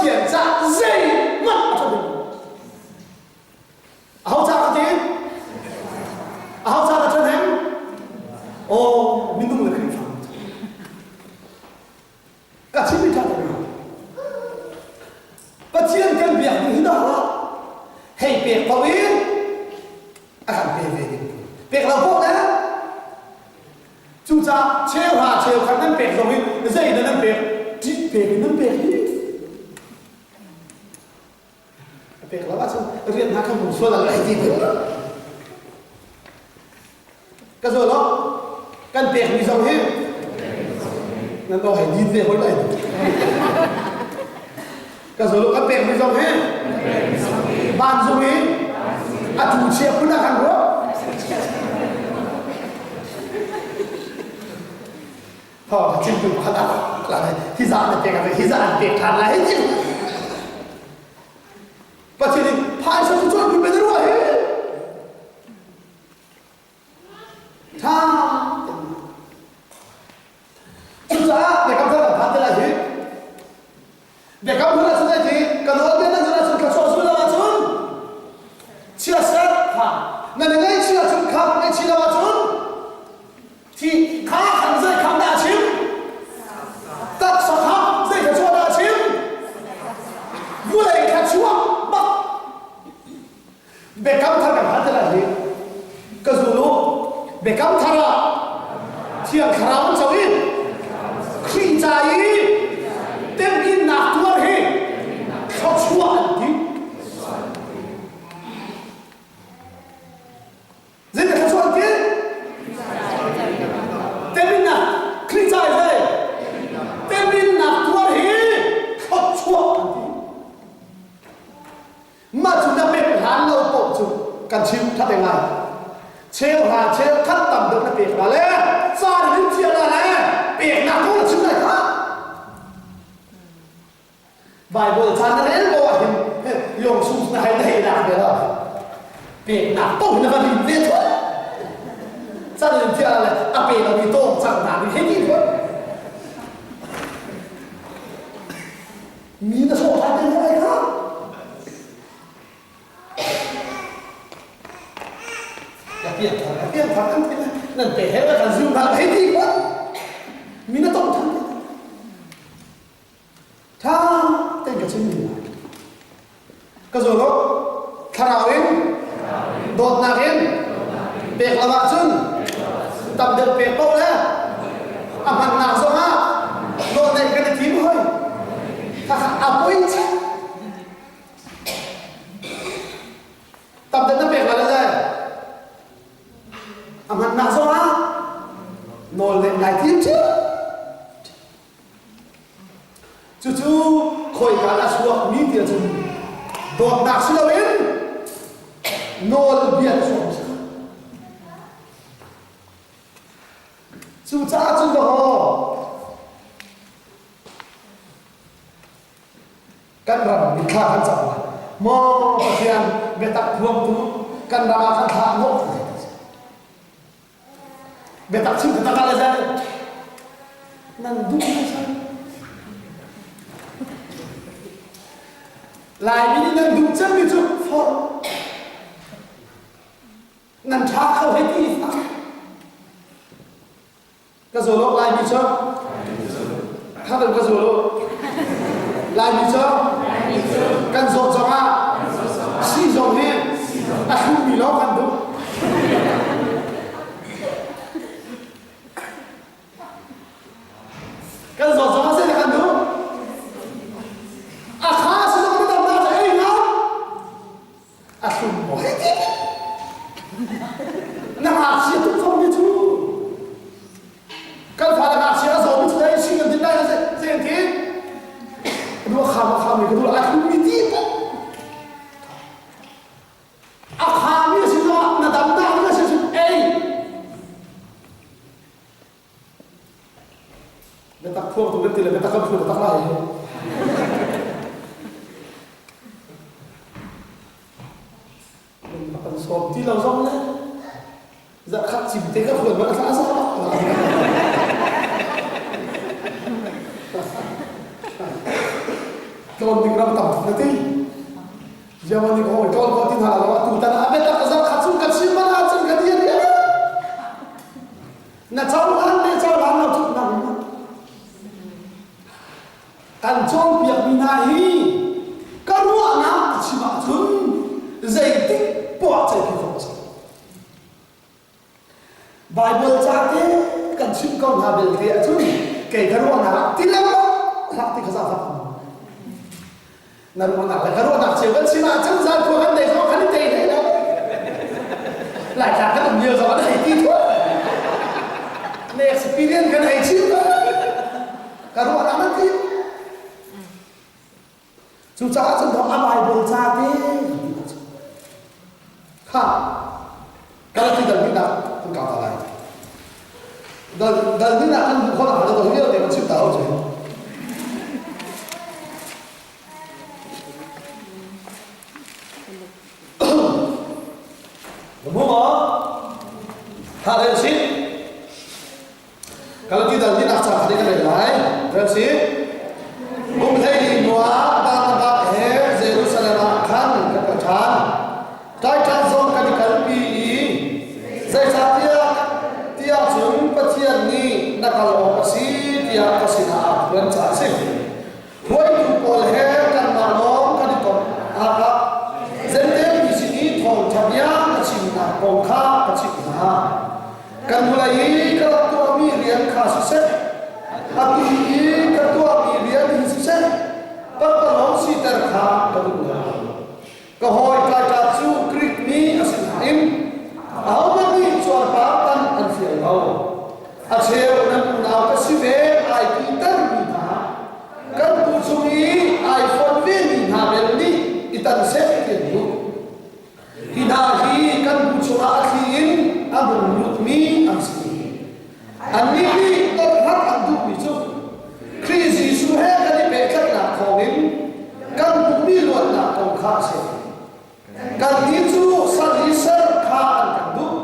thiện ra dây mất cho mình hậu cha cái gì hậu cha là chân em ô mình đúng là kinh phạm cả chính mình cha được và chiên cái việc như đó hay việc có biết ăn việc về đi việc là vô đấy chúng ta treo hà treo khăn nâng việc rồi dây là nâng việc chỉ việc nâng việc đi việc là bắt xong riêng hai không số là lại gì nữa cái rồi đó căn việc đi xong hết nên tôi phải nhìn về hồi này cái rồi đó căn việc đi xong hết ban dùng ý chủ chia cũng là hàng đó họ chính phủ họ đã là khi ra là việc là khi ra là việc thành là hết chứ và chỉ định hai số chúng tôi bây giờ rồi tha chúng ta để cảm thấy là phát là gì để cảm thấy là chúng ta gì cần nói biết là chúng ta chúng ta số là chúng chia sẻ ha nên ngay chia chúng khắp ngay chia là chúng thì khá hẳn dây khám đã chiếm tất sắc khắp dây khá chua đã chiếm vui lệ khá chua bắt về cắm thằng cảm thấy là gì cái dù lúc về cắm thằng là thiện khá rão cháu ý khi trái ý tên in nạc tuôn hi khá chua ẩn tí dây khá chua ẩn tí tên là khi trái đây tên là tuôn hi khóc chua mà chúng ta biết hán lâu bộ chúng cần chịu thắt thế này treo hà treo thắt tầm được là việc là lẽ ra thì đến chuyện là lẽ việc nào cũng là chúng này khác vài bữa chán nó đến gọi dùng súng này đây làm cái đó việc nào cũng là vì biết thôi gia đình chuyện là việc là vì tôi chẳng làm vì hết gì thôi mình là số hai tên này khác cái thằng ăn nên để hết là thằng dương thằng hết gì quá mình nó tốt thằng tha tên cái chuyện gì cái rồi đó thảo in đột nạc in việc là bạn chân tập được việc tốt đấy bằng nào rồi ha đột này cái này tím hơi quên tập được nó việc là gì mặt nào sao á nồi lên đại thiên chứ chú khỏi cả là xuống mỹ tiền chú đột nạc xuống đâu đến nồi biển xuống chú cha chú đó căn rằm bị khá khăn chậm mò và thiền về tập huông tú căn rằm khăn khá ngộ về tập trung người ta là ra năng đúng sao lại bị năng đúng chân như chụp phật năng thác không hết gì sao cái rồi lúc lại bị cho hát được cái rồi lúc lại bị cho căn rột cho ma xì rột lên không bị nó căn đúng cái giọt gió sẽ là cần đúng khá sẽ không có đồng nào sẽ hình không không có hết gì nằm hạt xịt cũng không như chú cần phải là hạt xịt là rồi mình đây suy nghĩ đến đây là sẽ thế đua khám mình cái đua là không bị tiếp khám như thế đó là đắm đau nó sẽ người ta phô tụi cái tiền người ta không phô người ta lại mình còn sồn tí lâu rong đấy dạ khắc chìm thế các vườn vẫn khá rõ Tron di gram tam nanti. Zaman ni kau kau tin hala tu tan abe tak azam khatsun katsim mana azam kadian dia. Na cawan na tu na. Kan jom biak binahi. Karu anak cima jun. Zaitik buat cai pihak. Bible cakap kan cim kau ngambil dia jun. Kayak karu anak tidak hati kesalahan. Naruh anak, kalau anak cewek sih macam saya bukan deh, so kan itu ini lah. Lại kan nhiều rồi đấy thì thôi. Này experience cái này chứ. Kalau anak nanti, susah contoh apa Bible cakap. Ha, kalau tidak tidak pun kata lain. Dan tidak kan bukan ada orang yang dia macam tahu je. Hari ini, kalau tidak nak cakap dengan lain, terus bumthai dua bang Jerusalem akan kepecahan. Titan zone kan dikalpi, saya dia jumpa petian ni nak kalau kasih dia kasih nak berencana sih. Buat itu boleh kan malam kan itu apa? Jadi di sini thong cabnya kasih nak bongkar kasih nak. Kan mulai ketua mirian kasusnya, aku ini ketua mirian kasusnya, pertolong si terkah kedua. Kehoi kata su krik ni asinhaim, awak ni suar patan anfial awak. Asyik nak nak kesive Peter minta, kan pusumi iPhone minta beli itan sekian tu. Hinahi kan pusura akhir. Abang Lutmi Amsi. Ani terhad anduk itu. Krisis suhe kali bekat nak kawin, kan bumi luar nak kongkasi. Kan itu sadisar kaan anduk.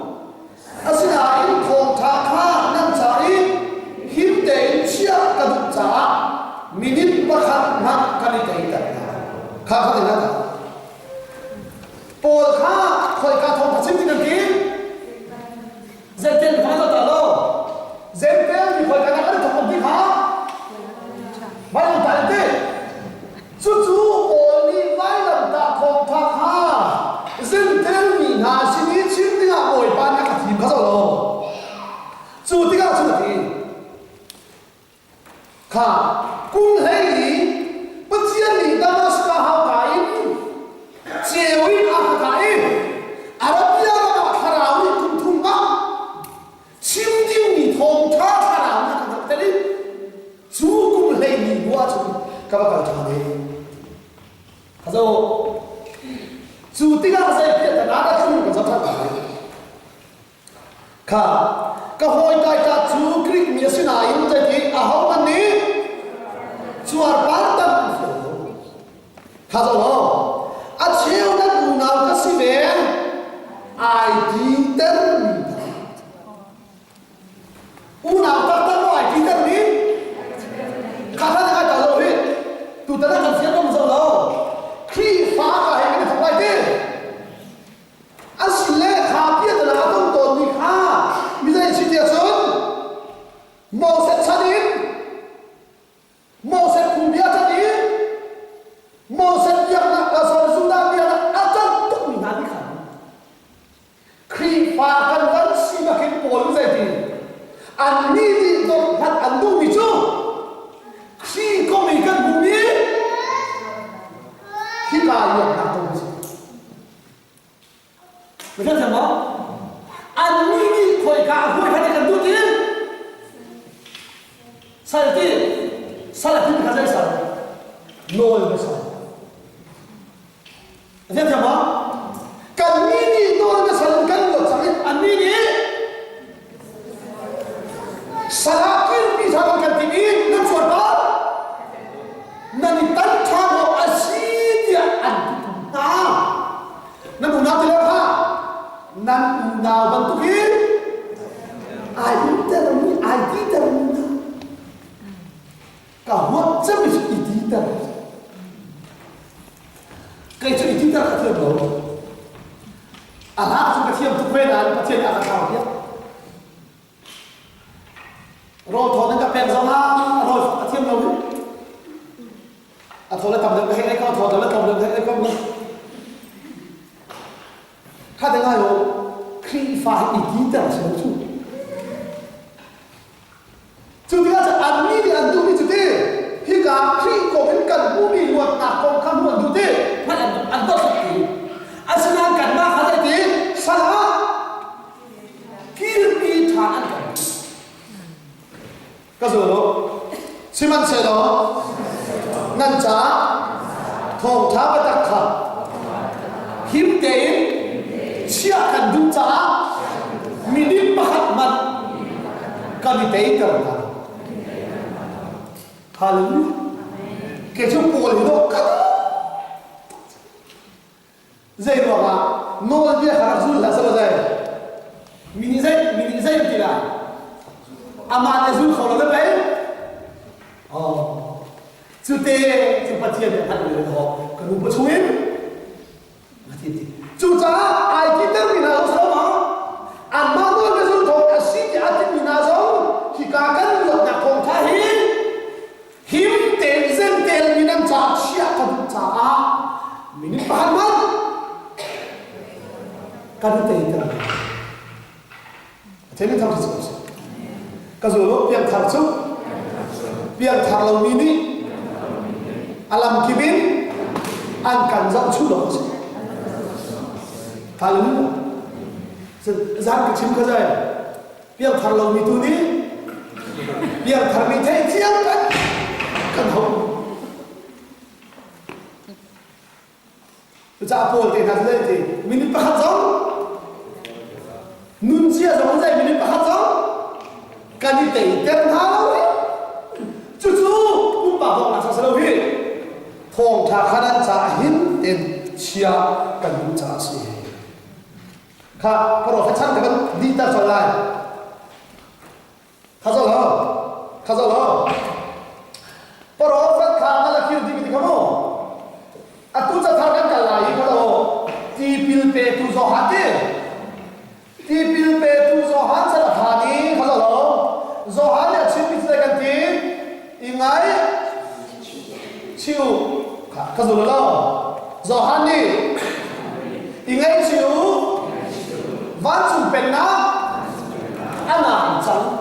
Asinain kongtaka nan cari himden siap kaduk cak minit bakat nak kali kaitan. Kata dengan polka koi kathong pacim dengan kim. Zentel kata talo, zentel di kau kata kan tak boleh ha, mana tak ada, cucu oni mana tak kau tak ha, zentel ni nasi ni cinta nak boleh banyak hati kata lo, cuci kan cuci, kah, kung hei, pecian ni damas kahau kain, cewek apa kain, Arabia apa karawi kuntunga. 심지우니 통타 사람 그들이 죽음을 내니 모아주고 가봐가 전에 가서 주띠가 가서 이렇게 나가 주는 거 잡아가 가 호이다이다 주 그릭 미스나 인자기 아하만니 주알 반단 가서 아체오나 누나가 시베 아이디 때문입니다. Unang tertawa kita ni, kata dengan kalau ni, tu tadi kan siapa masalah, krifa kah yang kita sampai tu, asli kapi adalah orang tu ni ha, misalnya situation, mau set sadin, mau set kumbia sadin, mau set yang nak asal sudah dia nak ajar tu ni nanti kan, krifa kan si makin pol jadi. Ani di tempat andu itu, si komikan bumi, kita yang nak tahu. Betul tak? Ani di koi kau kata andu ini, salah tu kata salah, nol besar. Betul tak? Kami ni nol besar kan buat sakit ani ni. Salakir bisa berkati nan suara, nan tanpa asyik antuta, nan unau terapa, nan unau bentukin, ayu termina, kau macam itu tidak, cái chuyệnที่ta thiêm đâu à ha chúng ta thiêm tu quên là ta thiêm là sao biết rồi thôi nên cái pen giống ha rồi ta thiêm đâu đấy à thôi là tầm được cái hay không thôi là tầm được cái hay không ha tiếng ai rồi khi phải ý kiến ta sẽ chú chú tiếng là ăn mi đi ăn tu mi chú thế khi cả khi có cái cần bù mi luật nạp con khăm luật chú thế phải ăn tốt gì anh sẽ ăn cần ba khá đấy tí sao hả kia mi thà ăn cần cái gì đó xin ăn xe đó ngăn trả thòng thả và đặc khẩn hiếm đến chia cần đúng trả mình đi bắt mặt cần đi tế cần là hallelujah cái chỗ bùa thì nó cắt dây vào mà nó đi khá rút là sao dây mini dây thì là aman là rút khẩu nó đấy chú tê chú bắt tiền để ăn được họ cần một chút hết mà thì chú cha ai kia tên mình nào sao mà ăn mang luôn cái rút thòng xin thì ăn thì mình nào giống thì cả cái luật nhà con thay hiếm tiền dân tiền mình đang trả chia cần trả mình bán mất cần tiền tiền thế nên thằng gì cái gì đó biang thằng chú biang thằng lâu mini alam kibin an kan dọn chú đó hallelujah gian cái chim cái gì biang thằng lâu mini tu đi biang thằng mình thấy chiang cần không cha Paul thì nói thế thì mình bắt giống nun chia giống vậy mình bắt giống cần đi tẩy tên tháo ấy chú cũng bảo họ là sao đâu hết thong thà khả năng trả hiến tiền chia cần đúng trả gì khá bắt đầu phải chăng cái vấn đi ta trở lại khá rõ lo bắt đầu phải khá là khi đi cái không à tu sẽ thằng cái lại bắt đầu ti pil pe tu zo hati ti pil pe tu zo han sẽ là thà đi khá rõ lo zo han là chim bị cái gì ingai chiu khá rõ lo zo han đi ingai chiu van chung pen na ana chang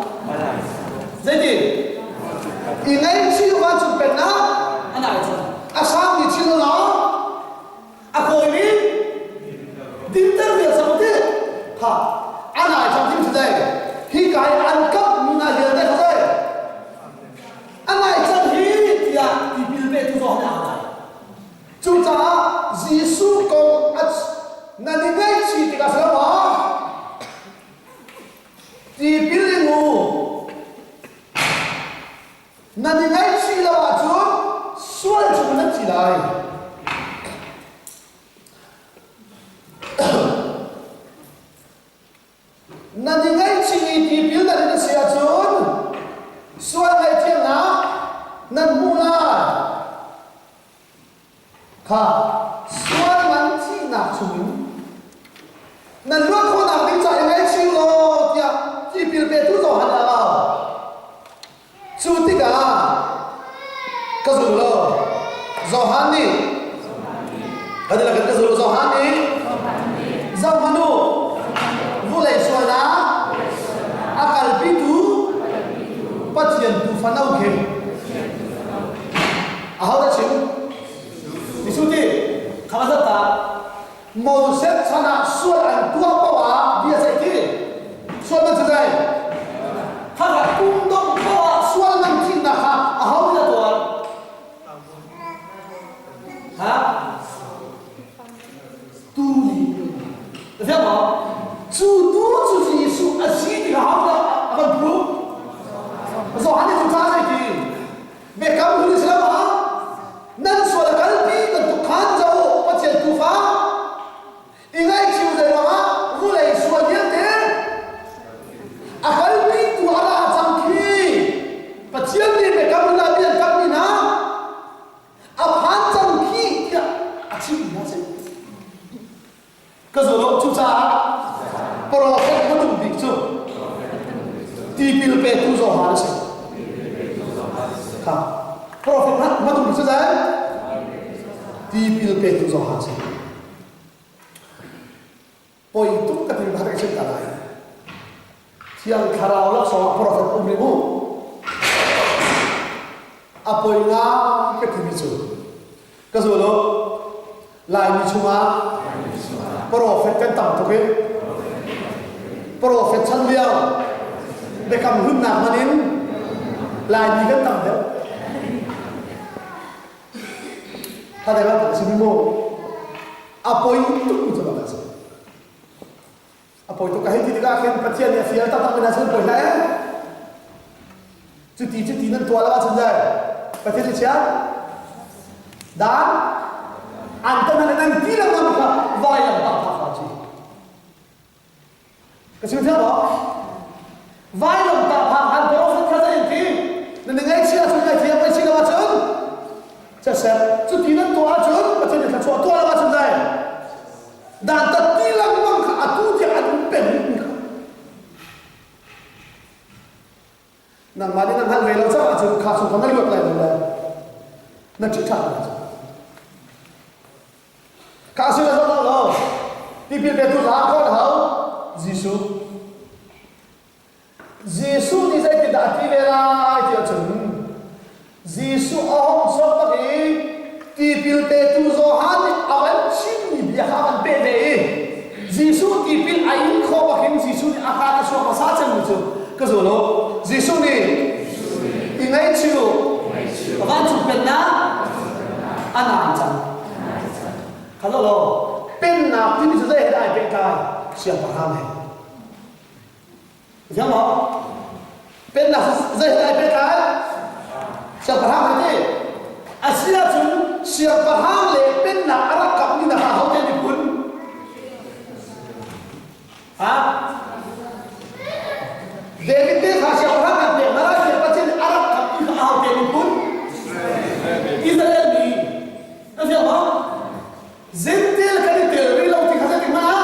dễ đi ingai chiu van chung pen na ana chang asam di chiu lo aku ini dinter dia seperti ha ana chang tim sedai hi kai an kap mina dia dai sedai ana chang hi dia di bil be tu zo na ana chu cha jisu ko at na ni ngai chi ti ka sa ma di bil mu na ni ngai chi la wa chu sual chu na chi lai na ni ngai chi ti bil na ni sia chun sual ngai thiam na nan mu la kha sual man chi na chun nan lo ko na bi cha ngai chi lo tia ti bil be tu zo han la chu ti ka ka zu lo zo han ni ada la ka zu lo zo han ni zo manu vulai suana akal pitu pathian tu fanau ke ahau da chiu disuti khaza ta mo set sana sual an tua pawa dia sai ki sual man sai khaga kum dong pawa sual man tin na ha ahau da to ha tu ni thế mà chú tu chú gì chú à gì thì học đó còn bố rồi anh chúng ta này thì mẹ cảm ơn thế mà nên số là cái gì cần tu khán giáo bắt chuyện tu phá ý ngay chiều rồi mà vô lại số tiền thế à cái gì tu ala chẳng khi bắt chuyện đi mẹ cảm ơn là bien cảm ơn na à phán chẳng khi à chỉ là cái rồi đó chú cha prophet mà đúng biết chưa ti pil pe tu zo har se ha prophet mà đúng biết chưa đấy ti pil pe tu zo har se poi tu cái gì bahasa kita lah siang karau lah soal prophet umrimu apa yang kita bicu kesulo lain cuma prophet kan tam tu ke prophet chandiao dekam hunna manin lain kan tam dia ada apa sini mo apa itu bicu bahasa apa itu kahit tidak akan percaya dia fial tak menasal poin lain cuti nan tua lawan sendiri percaya siapa dan antara nan tidak mampu vayam tak haji kesimpulan apa vayam tak haji prophet kata ini dan dengan siapa sudah dia percaya macam jadi cuti nan tua jun percaya dia tua lawan sendiri dan tidak mampu atu dia adu pen nang mari nang hal velo sa aju khasu khana yok lai la na chi tha khasu la sa lo ti pi pe tu la ko hau jisu ni sai ti da ti ve la ti chun jisu ahom so pa ki ti pi pe tu zo han awan chin ni bi ha ban pe ve jisu ti pi ain kho pa kin jisu ni aka ka so pa sa chen mu chu cái rồi nó Giêsu này thì ngay chiều văn chụp bên na anh làm chẳng khá là lo bên nào thì bây giờ đây đại bên cài xiêm bạc ham này hiểu không bên nào đây đại bên cài xiêm bạc ham này đi à xiêm bạc ham này bên nào Arab cặp như nào họ tên đi cuốn à David dia kasih orang kata, mereka siapa sih Arab tapi kau David pun Israel ni, apa apa? Zentil kali teori laut di kasih di mana?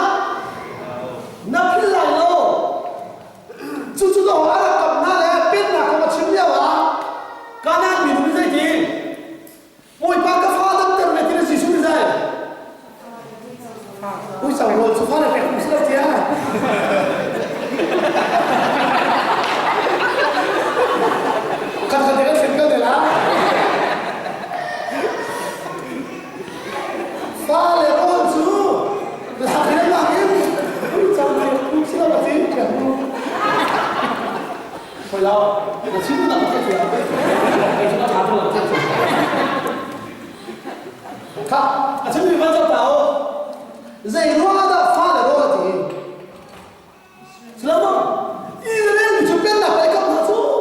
Napil lalu, cucu tu Arab kap nala, pin nak kau macam ni awak, kanan minum ni saja. Moi pakai father termeti ni sisu ni saja. Moi sama tu father pun Muslim dia. Kata dia single dia lah. Fale rozu, lahir lahir. Sampai sila masih kamu. Kalau masih tu tak pakai dia. Kita tahu lah. Kak, macam ni macam tahu. Zainul ada fale rozu. Selama ini ni juga nak mereka masuk.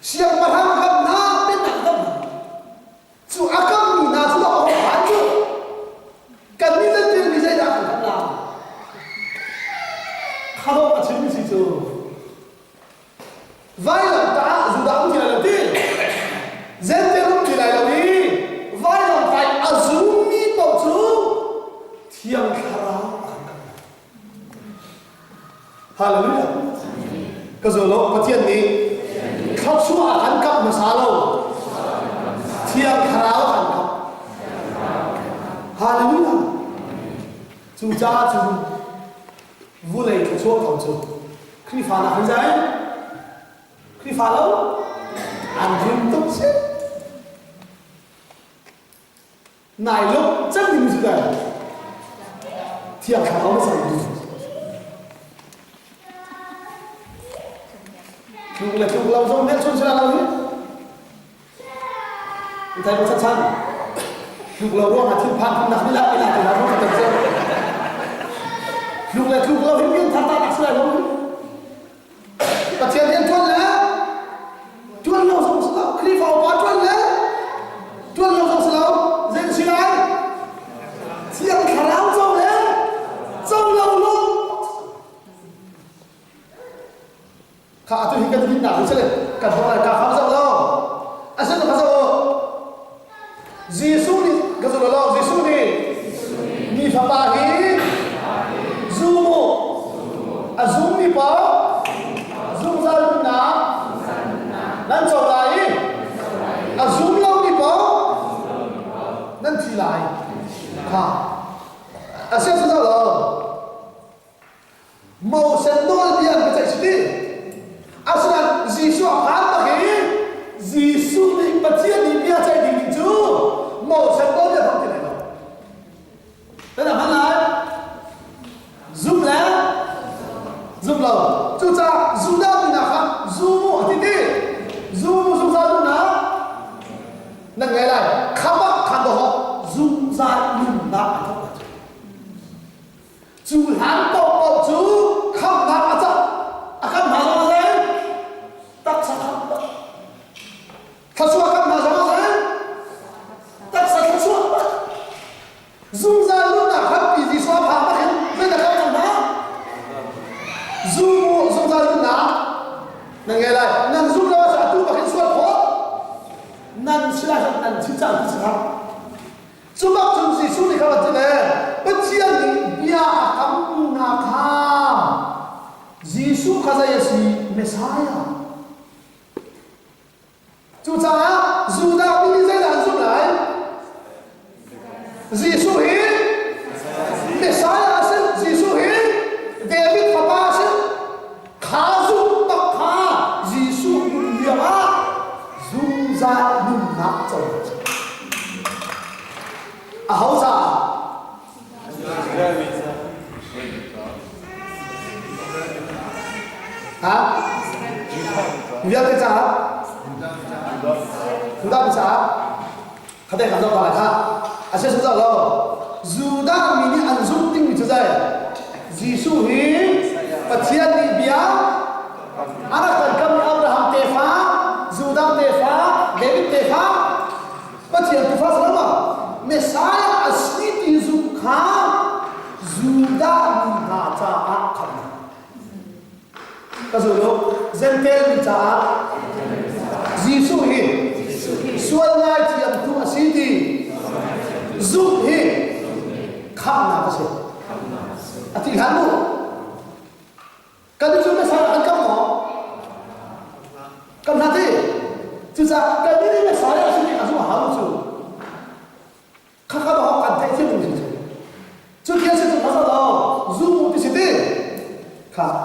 Siang malam kan na benar kan, so akam ni na sudah orang baju, kan ni tu ni saya dah kenal. Kalau macam ni situ, violent tak sudah mungkin ada ti, zentelum tidak ada ni, violent tak azumi baju, tiang kerana. Haleluya. Kesolok petian ni. Khóc xua khăn cấp mà xa lâu thiêng khảo khăn cấp hallelujah chú cha chú vui lệ chú chúa thằng chú khi phá là khăn giấy khi phá lâu ăn dương tốt xếp này lúc chắc thì mình sẽ đây thiêng khảo mới xảy ra Chúng là chúng lâu giống hết chúng sẽ là lâu hết. Chúng ta có sẵn sàng. Chúng lâu đó là thiên phạt không đặt đi lại là nó phải tập trung. Chúng là chúng lâu hết viên thật ta đặt sẽ là lâu hết. Và tiền tiền chuôn lâu giống sẽ lâu. Khi vào quá chuôn lâu giống sẽ lâu. Dễ xin ai. Tiền khả láo giống đấy. Giống lâu luôn. Khả tôi hình cái nào cũng sẽ lên cả bọn này cả khám rộng đâu à sẽ được khám rộng Giêsu đi cái gì đó Giêsu đi mi pha pa hi zumo azum mi pa zum zal na nan chau lai azum lo mi pa nan thi lai ha ase su za lo màu sen đôi biển cái chạy đi aslan Giêsu hát mà cái Giêsu đi bắt chiên đi bia chạy đi mình chú màu sen đôi biển không thể này đâu đây là hắn lại zoom lẽ zoom lâu chú cha zoom ra thì nào khác zoom một tí tí zoom ra luôn nào nâng nghe lại khám bác khám đồ họ zoom ra luôn nào chú hắn bộ chú không làm ở chỗ không làm ở đây tất cả không thật sự không làm ở đây tất cả thật sự dùng ra lúc nào không bị gì xóa phá mất nên là không làm đó dùng ra lúc nào nên nghe lại nên dùng ra sẽ tu và hiện xóa khó nên sẽ là anh chỉ chẳng chỉ không chúng ta chúng gì xuống thì không phải thế này bất chiên thì bia cắm na kha Giêsu khazaya si Messiah chú cha Juda bin dây đàn giúp lại Giêsu hi Messiah sẽ Giêsu hi David papa sẽ khá giúp tập khá Giêsu nhiều á dùng ra dùng nát rồi hậu giả hả việc cái trả chúng ta bị trả khá đây cảm giác bài ha à sẽ sao đâu dù đã mình ăn giúp tinh bị cho dây Giêsu hi và thiên đi bia anak dan kami Abraham tefa Juda tefa David tefa và thiên tefa selama Messiah asli di Zukha Juda minta akan. Kasuro Zentel minta Giêsu hi Sual ngai tiam tu asiti Zuk hi kham na kasi ati hanu kali chúng Messiah akan kamu kam nanti juga kali ni Messiah asli asu halu tu kakak bawa kantai dia pun gitu. Jadi saya tu pasal dah zoom di situ. Kak,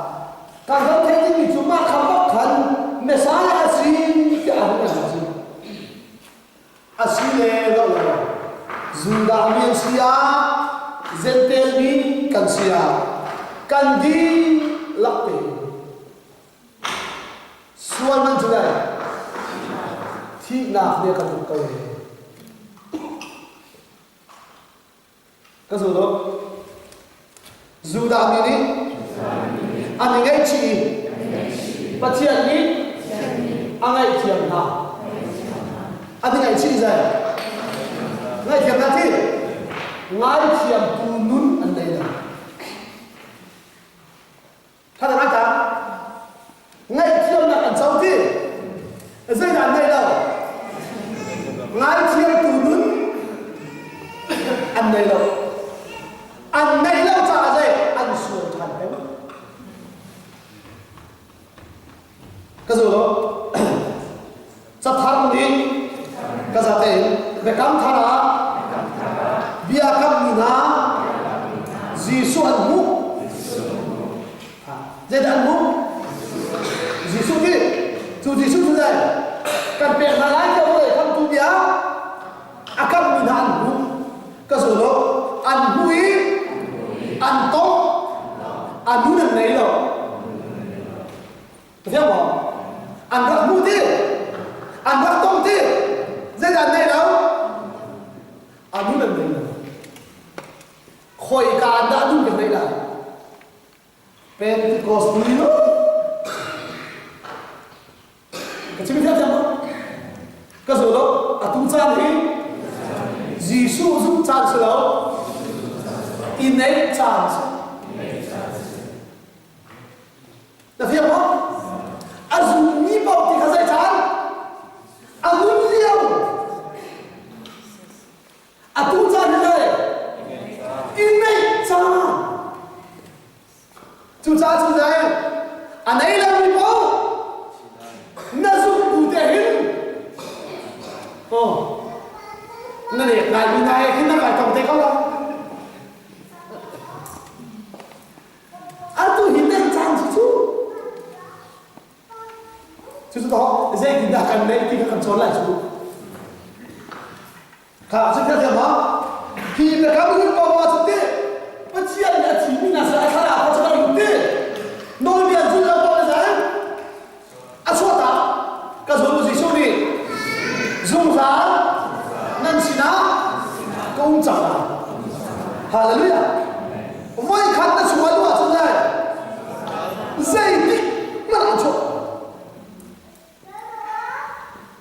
kalau kantai ni cuma kamu kan Messiah asli ke apa asli? Asli le Juda min sia, Zentel min kan sia, kan di lakte. Suan man julai, thi nak dia kan kau. Cái gì đó Juda mini anh ngay chỉ và chuyện ní anh ngay chuyện nào anh ngay chỉ gì ngay chuyện nào thì ngay chuyện tu nun anh đây là thay là anh ta ngay chuyện là anh sau thì dây đàn đây đâu ngay chuyện tu nun anh đây đâu anh này lâu trả rồi anh xuống thành cái gì đó sắp thằng đi cái gì thế về cam thara bia cam mina Giêsu ăn mũ dễ ăn mũ Giêsu đi chú Giêsu như vậy cần việc là lái cho người không tu bia cam mina ăn mũ cái gì đó ăn mũ ăn tốt ăn đúng được này rồi thấy không ăn rất mua thế ăn rất tốt thế dây đàn này đâu ăn đúng được này rồi khỏi cả ăn đã đúng được này là Pentecost đi nữa cái chuyện tiếp theo không cái gì đó tung chan thì Giêsu giúp chan sự đâu in ấy chance là phiền không anh dùng mi bọc thì có dây chán anh dùng liều anh tu chân như thế chú cha chú dạy anh ấy là người bố nó dùng cụ thể hình nó để lại bên này khi nó phải tổng thể không đâu tôi hình này chán chú đó dễ thì đã cần đấy thì cần trốn lại chú khảo trước theo mà khi mà các bạn có vào thực tế mà chia là chỉ mình là sẽ khá là có cho nó thực tế nói biệt chú là bao giờ số ta cái số gì số đi dùng giá nên xin á công trả hallelujah vậy khăn ta xuống luôn à chúng ta dây tích mà làm chỗ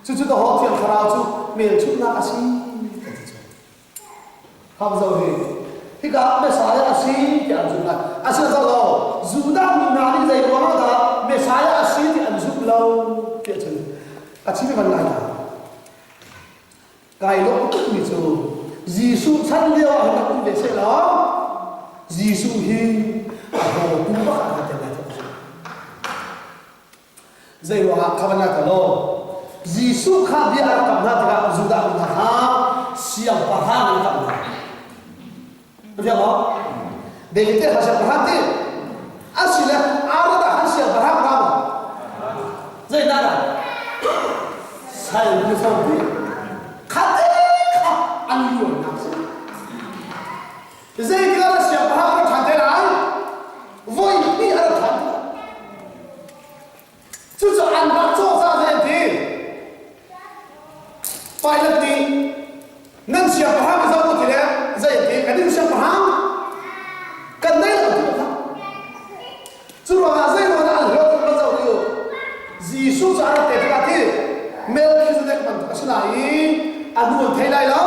chú đó họ thiện khảo chú miền chút là cái gì không rồi thì cả mấy sai asi thì anh dùng lại asi sao đâu dù đang mình nào đi dạy quá đó mấy sai asi thì anh dùng lâu thì chân asi mới còn lại cái lúc tức mình chú Giêsu sanh liêu anh đã cũng về sẽ đó Giêsu hi hồ cũng bắt anh thế này dạy hóa các bạn lại đâu Giêsu khác biệt ở cảm giác là dù đang mình ha siang paham mình cảm giác betul tak? Dia hasil berhati. Aslinya ada hasil berhati. Jadi nada. Saya bersama kata anjur nafsu. Jadi kalau siapa berhati kata lain, voi ni ada kata. Jadi anda做啥的？pilot ni, nan siapa berhati sama kita? Jadi kadang siapa faham, kadang tak betul. Cuma saya mana ada orang tahu dia. Yesus ada terkati, Melkisedek bantu kesenai, aduan thelai lo,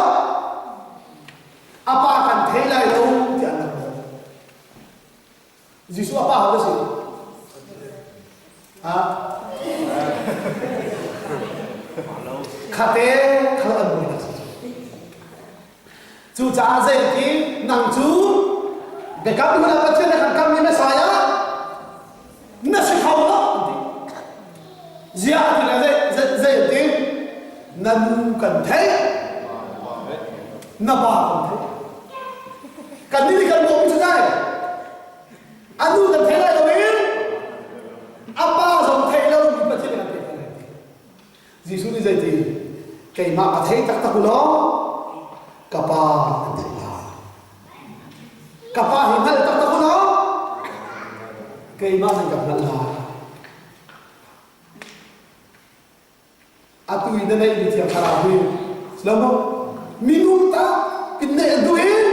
apa akan thelai lo di anak dia. Yesus apa harus sih? Kate kalau aduan chú cha dạy thì nàng chú để các bạn làm chuyện này cần cam như này sai á nó sẽ không đó giờ thì là dạy thì nên cần thấy nó bảo cần thấy cần đi cần bộ chúng ta anh nu cần thấy lại đâu biết apa dòng thấy đâu mình bật trên này gì xuống đi dạy thì cái mà thấy chắc ta của nó kapal himal tak tahu no keimanan kapal lah atu ida na ini tiap hari selama minum tak kena duit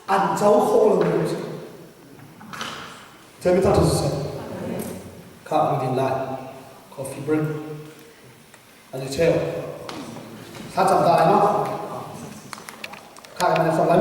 anjau khol ni saya minta terus kau ingin lah coffee break ada cewek saya tak tahu mana 看看，说来。